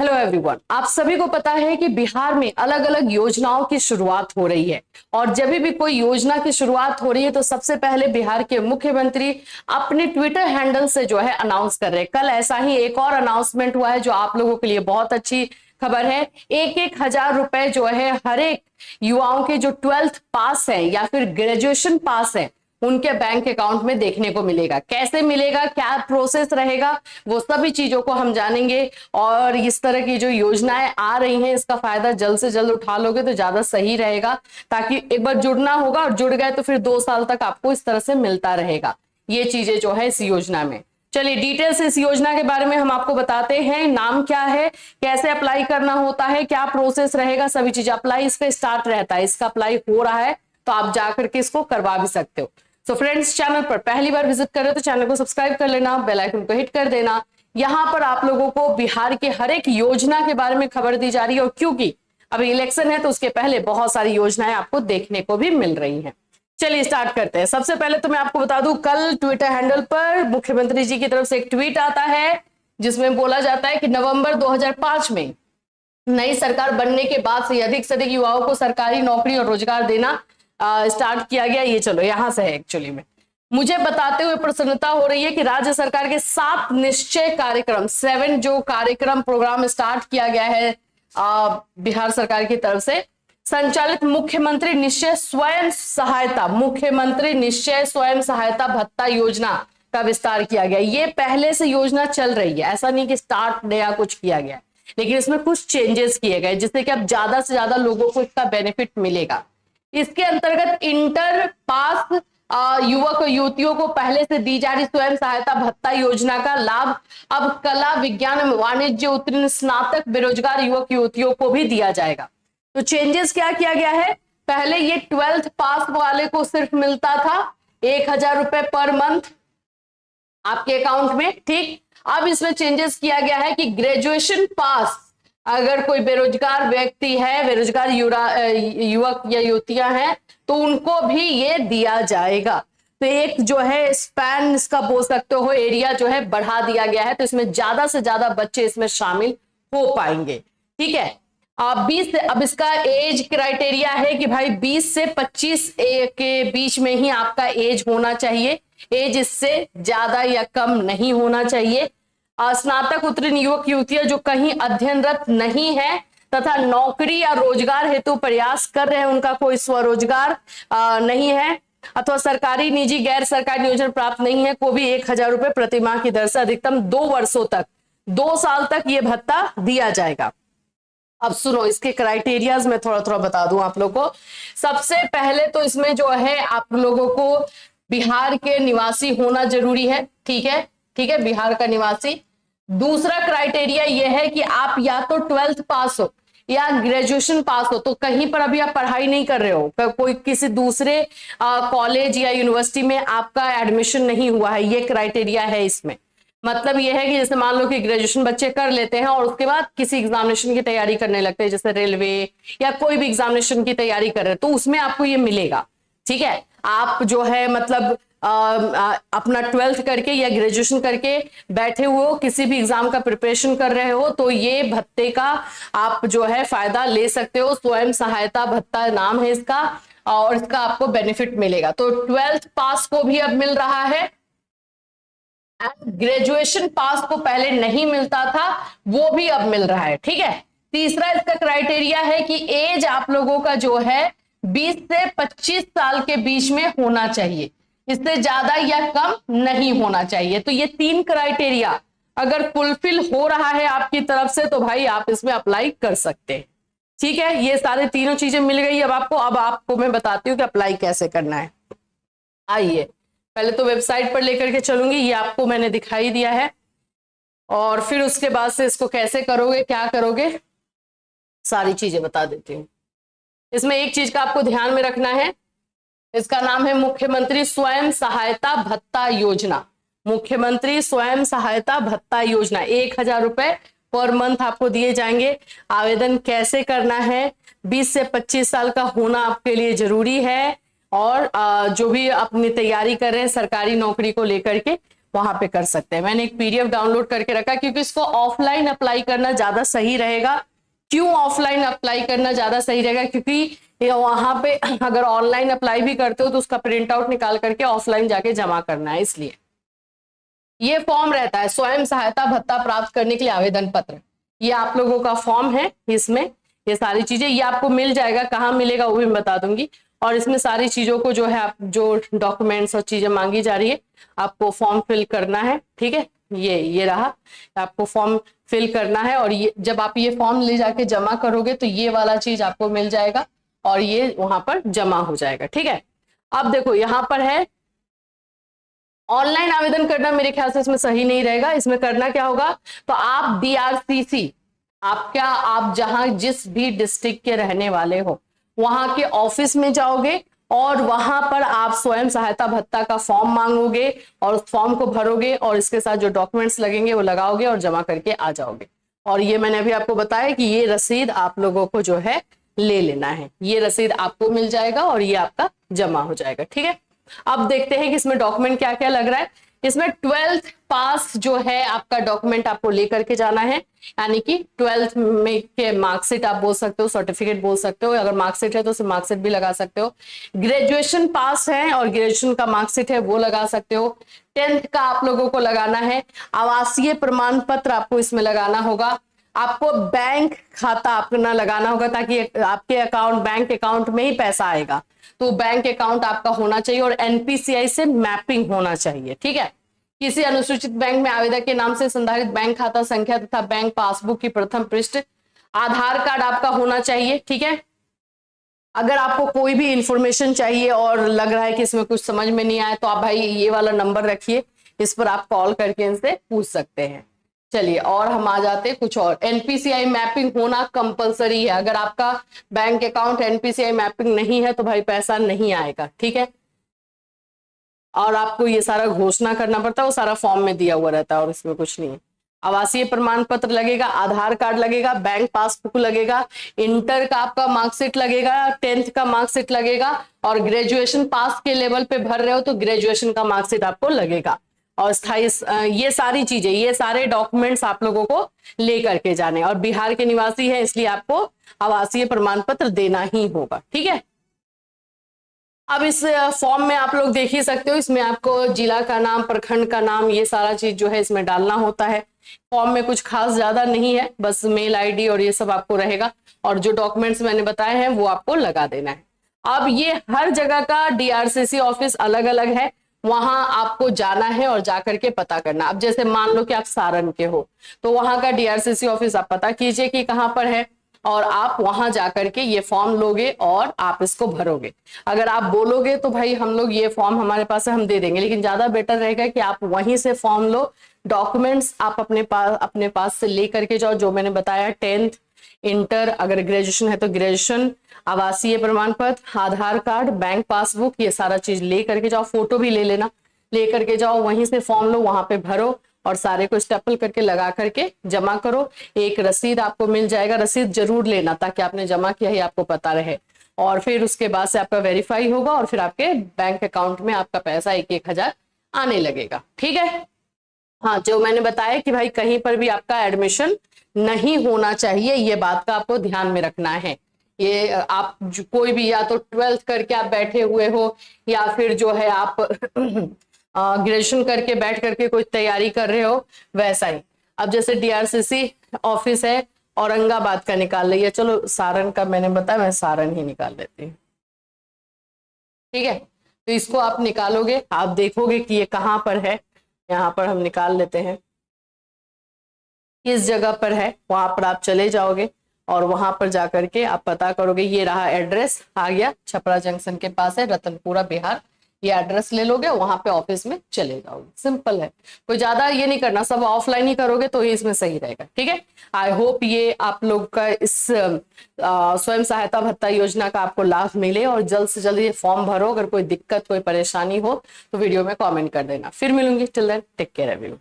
Hello everyone, आप सभी को पता है कि बिहार में अलग अलग योजनाओं की शुरुआत हो रही है और जब भी कोई योजना की शुरुआत हो रही है तो सबसे पहले बिहार के मुख्यमंत्री अपने ट्विटर हैंडल से जो है अनाउंस कर रहे हैं। कल ऐसा ही एक और अनाउंसमेंट हुआ है जो आप लोगों के लिए बहुत अच्छी खबर है। 1,000 रुपए जो है हर एक युवाओं के जो 12th पास है या फिर ग्रेजुएशन पास है उनके बैंक अकाउंट में देखने को मिलेगा। कैसे मिलेगा, क्या प्रोसेस रहेगा, वो सभी चीजों को हम जानेंगे और इस तरह की जो योजनाएं आ रही हैं इसका फायदा जल्द से जल्द उठा लोगे तो ज्यादा सही रहेगा, ताकि एक बार जुड़ना होगा और जुड़ गए तो फिर 2 साल तक आपको इस तरह से मिलता रहेगा ये चीजें जो है इस योजना में। चलिए डिटेल से इस योजना के बारे में हम आपको बताते हैं। नाम क्या है, कैसे अप्लाई करना होता है, क्या प्रोसेस रहेगा, सभी चीजें। अप्लाई इस पे स्टार्ट रहता है, इसका अप्लाई हो रहा है तो आप जाकर के इसको करवा भी सकते हो। तो फ्रेंड्स, चैनल पर पहली बार विजिट कर रहे हो तो चैनल को सब्सक्राइब कर लेना, बेल आइकन को हिट कर देना। यहां पर आप लोगों को बिहार के हर एक योजना के बारे में खबर दी जा रही है और क्योंकि अभी इलेक्शन है तो उसके पहले बहुत सारी योजनाएं आपको देखने को भी मिल रही हैं। चलिए स्टार्ट करते हैं। सबसे पहले तो मैं आपको बता दूं, कल ट्विटर हैंडल पर मुख्यमंत्री जी की तरफ से एक ट्वीट आता है जिसमें बोला जाता है कि नवंबर 2005 में नई सरकार बनने के बाद से अधिक युवाओं को सरकारी नौकरी और रोजगार देना स्टार्ट किया गया। ये चलो यहां से है। एक्चुअली में मुझे बताते हुए प्रसन्नता हो रही है कि राज्य सरकार के 7 निश्चय कार्यक्रम, 7 जो कार्यक्रम प्रोग्राम स्टार्ट किया गया है बिहार सरकार की तरफ से संचालित मुख्यमंत्री निश्चय स्वयं सहायता भत्ता योजना का विस्तार किया गया। ये पहले से योजना चल रही है, ऐसा नहीं कि स्टार्ट नया कुछ किया गया, लेकिन इसमें कुछ चेंजेस किए गए जिससे कि अब ज्यादा से ज्यादा लोगों को इसका बेनिफिट मिलेगा। इसके अंतर्गत इंटर पास युवक युवतियों को पहले से दी जा रही स्वयं सहायता भत्ता योजना का लाभ अब कला, विज्ञान, वाणिज्य उत्तीर्ण स्नातक बेरोजगार युवक युवतियों को भी दिया जाएगा। तो चेंजेस क्या किया गया है, पहले ये 12th पास वाले को सिर्फ मिलता था 1,000 रुपए पर मंथ आपके अकाउंट में, ठीक। अब इसमें चेंजेस किया गया है कि ग्रेजुएशन पास अगर कोई बेरोजगार व्यक्ति है, बेरोजगार युवक या युवतियां हैं तो उनको भी ये दिया जाएगा। तो एक जो है स्पैन इसका बोल सकते हो, एरिया जो है बढ़ा दिया गया है तो इसमें ज्यादा से ज्यादा बच्चे इसमें शामिल हो पाएंगे, ठीक है। अब इसका एज क्राइटेरिया है कि भाई 20 से 25 के बीच में ही आपका एज होना चाहिए, एज इससे ज्यादा या कम नहीं होना चाहिए। स्नातक उत्तीर्ण युवक युवतियां जो कहीं अध्ययनरत नहीं है तथा नौकरी या रोजगार हेतु प्रयास कर रहे हैं, उनका कोई स्वरोजगार नहीं है अथवा सरकारी, निजी, गैर सरकारी योजना प्राप्त नहीं है, को भी 1,000 रुपए प्रति माह की दर से अधिकतम 2 वर्षों तक, 2 साल तक ये भत्ता दिया जाएगा। अब सुनो, इसके क्राइटेरियाज में थोड़ा थोड़ा बता दूं आप लोगों को। सबसे पहले तो इसमें जो है आप लोगों को बिहार के निवासी होना जरूरी है, ठीक है, ठीक है, बिहार का निवासी। दूसरा क्राइटेरिया यह है कि आप या तो 12th पास हो या ग्रेजुएशन पास हो, तो कहीं पर अभी आप पढ़ाई नहीं कर रहे हो, कोई किसी दूसरे कॉलेज या यूनिवर्सिटी में आपका एडमिशन नहीं हुआ है, ये क्राइटेरिया है इसमें। मतलब यह है कि जैसे मान लो कि ग्रेजुएशन बच्चे कर लेते हैं और उसके बाद किसी एग्जामिनेशन की तैयारी करने लगते हैं, जैसे रेलवे या कोई भी एग्जामिनेशन की तैयारी कर रहे हैं, तो उसमें आपको ये मिलेगा, ठीक है। आप जो है मतलब अपना 12th करके या ग्रेजुएशन करके बैठे हुए हो, किसी भी एग्जाम का प्रिपरेशन कर रहे हो, तो ये भत्ते का आप जो है फायदा ले सकते हो। स्वयं सहायता भत्ता नाम है इसका और इसका आपको बेनिफिट मिलेगा। तो 12th पास को भी अब मिल रहा है, ग्रेजुएशन पास को पहले नहीं मिलता था, वो भी अब मिल रहा है, ठीक है। तीसरा इसका क्राइटेरिया है कि एज आप लोगों का जो है 20 से 25 साल के बीच में होना चाहिए, इससे ज्यादा या कम नहीं होना चाहिए। तो ये 3 क्राइटेरिया अगर फुलफिल हो रहा है आपकी तरफ से तो भाई आप इसमें अप्लाई कर सकते हैं, ठीक है। ये सारे तीनों चीजें मिल गई अब आपको। अब आपको मैं बताती हूँ कि अप्लाई कैसे करना है। आइए पहले तो वेबसाइट पर लेकर के चलूंगी, ये आपको मैंने दिखाई दिया है, और फिर उसके बाद से इसको कैसे करोगे, क्या करोगे, सारी चीजें बता देती हूँ। इसमें एक चीज का आपको ध्यान में रखना है, इसका नाम है मुख्यमंत्री स्वयं सहायता भत्ता योजना। मुख्यमंत्री स्वयं सहायता भत्ता योजना 1,000 रुपए पर मंथ आपको दिए जाएंगे। आवेदन कैसे करना है, 20 से 25 साल का होना आपके लिए जरूरी है और जो भी अपनी तैयारी कर रहे हैं सरकारी नौकरी को लेकर के, वहां पे कर सकते हैं। मैंने एक पीडीएफ डाउनलोड करके रखा क्योंकि इसको ऑफलाइन अप्लाई करना ज्यादा सही रहेगा। क्यों ऑफलाइन अप्लाई करना ज्यादा सही रहेगा? क्योंकि वहां पे अगर ऑनलाइन अप्लाई भी करते हो तो उसका प्रिंट आउट निकाल करके ऑफलाइन जाके जमा करना है। इसलिए ये फॉर्म रहता है स्वयं सहायता भत्ता प्राप्त करने के लिए आवेदन पत्र, ये आप लोगों का फॉर्म है। इसमें ये सारी चीजें ये आपको मिल जाएगा, कहाँ मिलेगा वो भी मैं बता दूंगी। और इसमें सारी चीजों को जो है आप जो डॉक्यूमेंट्स और चीजें मांगी जा रही है आपको फॉर्म फिल करना है। ठीक है, ये रहा, आपको फॉर्म फिल करना है। और ये जब आप ये फॉर्म ले जाके जमा करोगे तो ये वाला चीज आपको मिल जाएगा और ये वहां पर जमा हो जाएगा। ठीक है, अब देखो यहाँ पर है ऑनलाइन आवेदन करना, मेरे ख्याल से इसमें सही नहीं रहेगा। इसमें करना क्या होगा, तो आप डीआरसीसी, आप जहां जिस भी डिस्ट्रिक्ट के रहने वाले हो वहां के ऑफिस में जाओगे और वहां पर आप स्वयं सहायता भत्ता का फॉर्म मांगोगे और उस फॉर्म को भरोगे और इसके साथ जो डॉक्यूमेंट्स लगेंगे वो लगाओगे और जमा करके आ जाओगे। और ये मैंने अभी आपको बताया कि ये रसीद आप लोगों को जो है ले लेना है, ये रसीद आपको मिल जाएगा और ये आपका जमा हो जाएगा। ठीक है, अब देखते हैं कि इसमें डॉक्यूमेंट क्या क्या लग रहा है। इसमें 12th पास जो है आपका डॉक्यूमेंट आपको लेकर के जाना है, यानी कि 12th में के मार्कशीट आप बोल सकते हो, सर्टिफिकेट बोल सकते हो, अगर मार्कशीट है तो उसे मार्कशीट भी लगा सकते हो। ग्रेजुएशन पास है और ग्रेजुएशन का मार्कशीट है वो लगा सकते हो। 10th का आप लोगों को लगाना है। आवासीय प्रमाण पत्र आपको इसमें लगाना होगा। आपको बैंक खाता अपना लगाना होगा ताकि आपके अकाउंट, बैंक अकाउंट में ही पैसा आएगा, तो बैंक अकाउंट आपका होना चाहिए और एनपीसीआई से मैपिंग होना चाहिए। ठीक है, किसी अनुसूचित बैंक में आवेदक के नाम से संधारित बैंक खाता संख्या तथा बैंक पासबुक की प्रथम पृष्ठ, आधार कार्ड आपका होना चाहिए। ठीक है, अगर आपको कोई भी इंफॉर्मेशन चाहिए और लग रहा है कि इसमें कुछ समझ में नहीं आया तो आप भाई ये वाला नंबर रखिए, इस पर आप कॉल करके इनसे पूछ सकते हैं। चलिए, और हम आ जाते हैं कुछ और। एनपीसीआई मैपिंग होना कंपलसरी है, अगर आपका बैंक अकाउंट एनपीसीआई मैपिंग नहीं है तो भाई पैसा नहीं आएगा। ठीक है, और आपको ये सारा घोषणा करना पड़ता है, वो सारा फॉर्म में दिया हुआ रहता है और इसमें कुछ नहीं है। आवासीय प्रमाण पत्र लगेगा, आधार कार्ड लगेगा, बैंक पासबुक लगेगा, इंटर का आपका मार्कशीट लगेगा, 10th का मार्कशीट लगेगा और ग्रेजुएशन पास के लेवल पे भर रहे हो तो ग्रेजुएशन का मार्कशीट आपको लगेगा। और स्थायी, ये सारी चीजें, ये सारे डॉक्यूमेंट्स आप लोगों को लेकर के जाने। और बिहार के निवासी है इसलिए आपको आवासीय प्रमाण पत्र देना ही होगा। ठीक है, अब इस फॉर्म में आप लोग देख ही सकते हो, इसमें आपको जिला का नाम, प्रखंड का नाम, ये सारा चीज जो है इसमें डालना होता है। फॉर्म में कुछ खास ज्यादा नहीं है, बस मेल आईडी और ये सब आपको रहेगा और जो डॉक्यूमेंट्स मैंने बताए हैं वो आपको लगा देना है। अब ये हर जगह का डीआरसीसी ऑफिस अलग अलग है, वहां आपको जाना है और जाकर के पता करना। अब जैसे मान लो कि आप सारण के हो तो वहां का डीआरसीसी ऑफिस आप पता कीजिए कि कहाँ पर है और आप वहां जाकर के ये फॉर्म लोगे और आप इसको भरोगे। अगर आप बोलोगे तो भाई हम लोग ये फॉर्म हमारे पास है हम दे देंगे, लेकिन ज्यादा बेटर रहेगा कि आप वहीं से फॉर्म लो, डॉक्यूमेंट्स आप अपने पास से ले करके जाओ, जो मैंने बताया 10th, इंटर, अगर ग्रेजुएशन है तो ग्रेजुएशन, आवासीय प्रमाण पत्र, आधार कार्ड, बैंक पासबुक, ये सारा चीज ले करके जाओ, फोटो भी ले लेना, ले करके जाओ, वहीं से फॉर्म लो, वहां पे भरो और सारे को स्टेपल करके लगा करके जमा करो। एक रसीद आपको मिल जाएगा, रसीद जरूर लेना ताकि आपने जमा किया ही आपको पता रहे। और फिर उसके बाद से आपका वेरीफाई होगा और फिर आपके बैंक अकाउंट में आपका पैसा 1-1 हजार आने लगेगा। ठीक है, हाँ, जो मैंने बताया कि भाई कहीं पर भी आपका एडमिशन नहीं होना चाहिए, ये बात का आपको ध्यान में रखना है। ये आप कोई भी, या तो 12th करके आप बैठे हुए हो या फिर जो है आप ग्रेजुएशन करके बैठ करके कोई तैयारी कर रहे हो, वैसा ही। अब जैसे डीआरसीसी ऑफिस है औरंगाबाद का निकाल लिया, चलो सारण का मैंने बताया, मैं सारण ही निकाल लेती हूँ। ठीक है, तो इसको आप निकालोगे, आप देखोगे कि ये कहाँ पर है, यहाँ पर हम निकाल लेते हैं, किस जगह पर है, वहां पर आप चले जाओगे और वहां पर जाकर के आप पता करोगे। ये रहा एड्रेस, आ गया, छपरा जंक्शन के पास है, रतनपुरा बिहार, ये एड्रेस ले लोगे, वहां पे ऑफिस में चले जाओगे। सिंपल है, कोई ज्यादा ये नहीं करना, सब ऑफलाइन ही करोगे तो ही इसमें सही रहेगा। ठीक है, आई होप ये आप लोग का इस स्वयं सहायता भत्ता योजना का आपको लाभ मिले और जल्द से जल्द ये फॉर्म भरो। अगर कोई दिक्कत, कोई परेशानी हो तो वीडियो में कॉमेंट कर देना। फिर मिलूंगी, till then take care everyone.